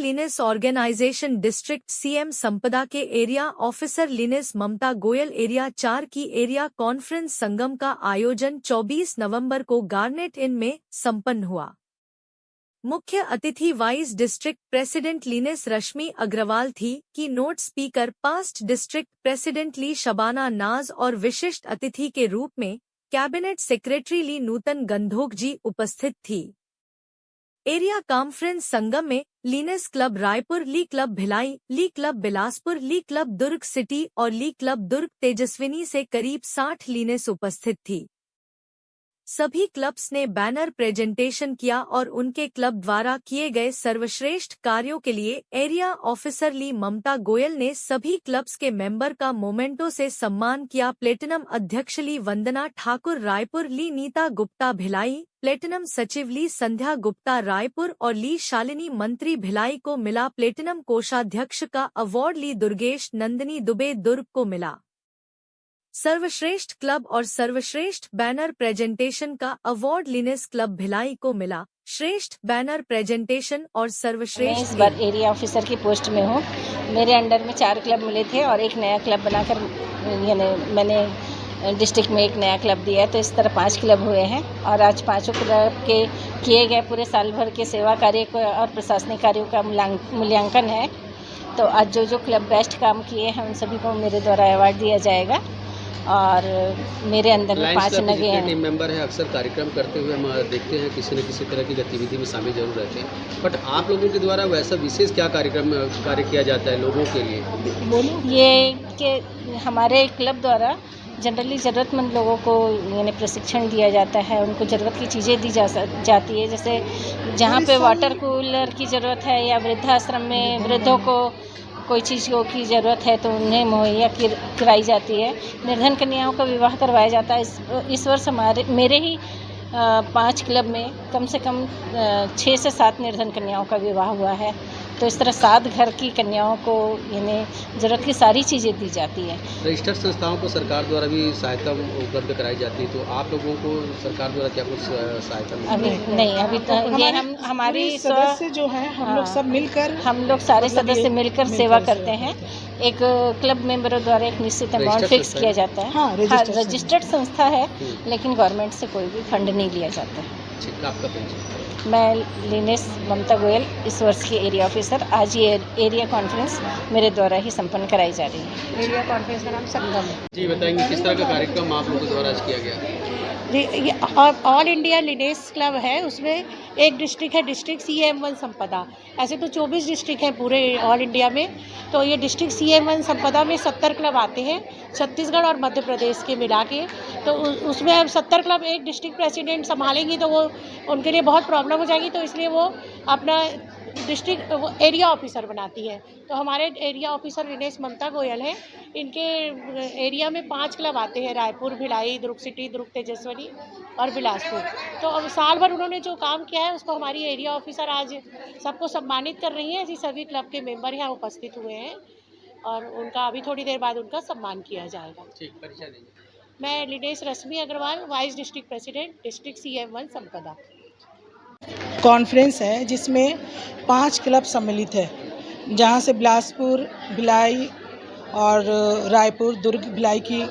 Lioness organisation district CM संपदा के area officer Lioness ममता Goyal area 4 की एरिया कॉन्फ्रेंस संगम का आयोजन 24 नवंबर को गार्नेट इन में संपन्न हुआ। मुख्य अतिथि vice district president lioness Rashmi Agarwal थी keynote speaker past district president ली शबाना नाज और विशिष्ट अतिथि के रूप में कैबिनेट सेक्रेटरी ली नूतन गंधोक जी उपस्थित थी। एरिया कॉन्फ्रेंस संगम में लिनेस क्लब रायपुर, ली क्लब भिलाई, ली क्लब बिलासपुर, ली क्लब दुर्ग सिटी और ली क्लब दुर्ग तेजस्विनी से करीब 60 लिनेस उपस्थित थी। सभी क्लब्स ने बैनर प्रेजेंटेशन किया और उनके क्लब द्वारा किए गए सर्वश्रेष्ठ कार्यों के लिए एरिया ऑफिसर ली ममता गोयल ने सभी क्लब्स के मेंबर का मोमेंटो से सम्मान किया। प्लेटिनम अध्यक्ष ली वंदना ठाकुर रायपुर, ली नीता गुप्ता भिलाई, प्लेटिनम सचिव ली संध्या गुप्ता रायपुर और ली शालिनी मंत्री भिलाई को मिला। प्लेटिनम कोषाध्यक्ष का अवार्ड ली दुर्गेश नंदिनी दुबे दुर्ग को मिला। सर्वश्रेष्ठ क्लब और सर्वश्रेष्ठ बैनर प्रेजेंटेशन का अवार्ड लिनेस क्लब भिलाई को मिला। श्रेष्ठ बैनर प्रेजेंटेशन और सर्वश्रेष्ठ मैं इस बार एरिया ऑफिसर की पोस्ट में हूँ। मेरे अंडर में 4 क्लब मिले थे और एक नया क्लब बनाकर मैंने डिस्ट्रिक्ट में एक नया क्लब दिया है, तो इस तरह 5 क्लब हुए हैं और आज 5 क्लब के किए गए पूरे साल भर के सेवा कार्य और प्रशासनिक कार्यों का मूल्यांकन है। तो आज जो क्लब बेस्ट काम किए हैं उन सभी को मेरे द्वारा अवार्ड दिया जाएगा और मेरे अंदर में 5 नगे हैं। टीम मेंबर है, अक्सर कार्यक्रम करते हुए हम देखते हैं किसी न किसी तरह की गतिविधि में शामिल जरूर रहते हैं, बट आप लोगों के द्वारा वैसा विशेष क्या कार्य किया जाता है लोगों के लिए? ये कि हमारे क्लब द्वारा जनरली ज़रूरतमंद लोगों को यानी प्रशिक्षण दिया जाता है, उनको ज़रूरत की चीज़ें दी जाती है। जैसे जहाँ पे वाटर कूलर की ज़रूरत है या वृद्धाश्रम में वृद्धों को कोई चीज़ की ज़रूरत है तो उन्हें मुहैया कराई जाती है। निर्धन कन्याओं का विवाह करवाया जाता है। इस वर्ष मेरे ही 5 क्लब में कम से कम 6 से 7 निर्धन कन्याओं का विवाह हुआ है। तो इस तरह 7 घर की कन्याओं को यानी ज़रूरत की सारी चीज़ें दी जाती है। रजिस्टर्ड संस्थाओं को सरकार द्वारा भी सहायता उपलब्ध कराई जाती है, तो आप लोगों को सरकार द्वारा क्या कुछ सहायता? अभी नहीं, अभी तो ये हमारी सदस्य जो है हम लोग सब मिलकर, हम लोग सारे सदस्य मिलकर सेवा करते हैं। एक क्लब मेंबरों द्वारा एक निश्चित अमाउंट फिक्स किया जाता है। हाँ, रजिस्टर्ड संस्था है, लेकिन गवर्नमेंट से कोई भी फंड नहीं लिया जाता है। आपका परिचय? मैं लिनेस ममता गोयल, इस वर्ष की एरिया ऑफिसर। आज ये एरिया कॉन्फ्रेंस मेरे द्वारा ही संपन्न कराई जा रही है। एरिया कॉन्फ्रेंस का नाम संगम। जी बताएंगे किस तरह का कार्यक्रम आप लोगों द्वारा आज किया गया? ये ऑल इंडिया लिनेस क्लब है, उसमें एक डिस्ट्रिक्ट है डिस्ट्रिक्ट CM1 संपदा। ऐसे तो 24 डिस्ट्रिक्ट हैं पूरे ऑल इंडिया में, तो ये डिस्ट्रिक्ट CM1 संपदा में 70 क्लब आते हैं, छत्तीसगढ़ और मध्य प्रदेश के मिला के। तो उसमें अब 70 क्लब एक डिस्ट्रिक्ट प्रेसिडेंट संभालेंगी तो वो उनके लिए बहुत प्रॉब्लम हो जाएगी, तो इसलिए वो अपना डिस्ट्रिक्ट एरिया ऑफिसर बनाती है। तो हमारे एरिया ऑफिसर लिनेस ममता गोयल हैं। इनके एरिया में 5 क्लब आते हैं, रायपुर, भिलाई, दुर्ग सिटी, दुर्ग तेजस्विनी और बिलासपुर। तो अब साल भर उन्होंने जो काम किया है उसको हमारी एरिया ऑफिसर आज सबको सम्मानित कर रही हैं। ऐसी सभी क्लब के मेंबर यहाँ उपस्थित हुए हैं और उनका अभी थोड़ी देर बाद उनका सम्मान किया जाएगा। ठीक, परिचय दीजिए। मैं lioness Rashmi Agarwal, vice district president, district CM1 Sampada. Conference है जिसमें 5 क्लब सम्मिलित है, जहाँ से बिलासपुर, भिलाई और रायपुर, दुर्ग, भिलाई की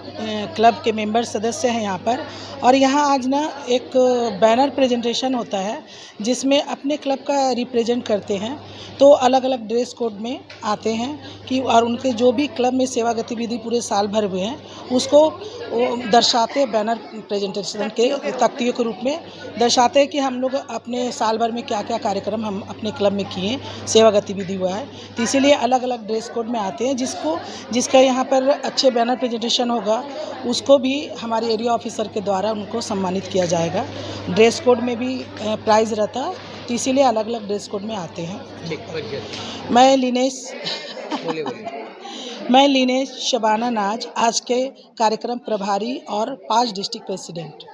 क्लब के मेंबर सदस्य हैं यहाँ पर। और यहाँ आज ना एक बैनर प्रेजेंटेशन होता है जिसमें अपने क्लब का रिप्रेजेंट करते हैं, तो अलग अलग ड्रेस कोड में आते हैं कि और उनके जो भी क्लब में सेवा गतिविधि पूरे साल भर हुए हैं उसको दर्शाते, बैनर प्रेजेंटेशन के तख्तियों के रूप में दर्शाते हैं कि हम लोग अपने साल भर में क्या क्या कार्यक्रम हम अपने क्लब में किए, सेवा गतिविधि हुआ है। तो इसीलिए अलग अलग ड्रेस कोड में आते हैं। जिसका यहाँ पर अच्छे बैनर प्रेजेंटेशन होगा उसको भी हमारे एरिया ऑफिसर के द्वारा उनको सम्मानित किया जाएगा। ड्रेस कोड में भी प्राइज़ रहता है, तो इसीलिए अलग अलग ड्रेस कोड में आते हैं। मैं लिनेस शबाना नाज, आज के कार्यक्रम प्रभारी और 5 डिस्ट्रिक्ट प्रेसिडेंट।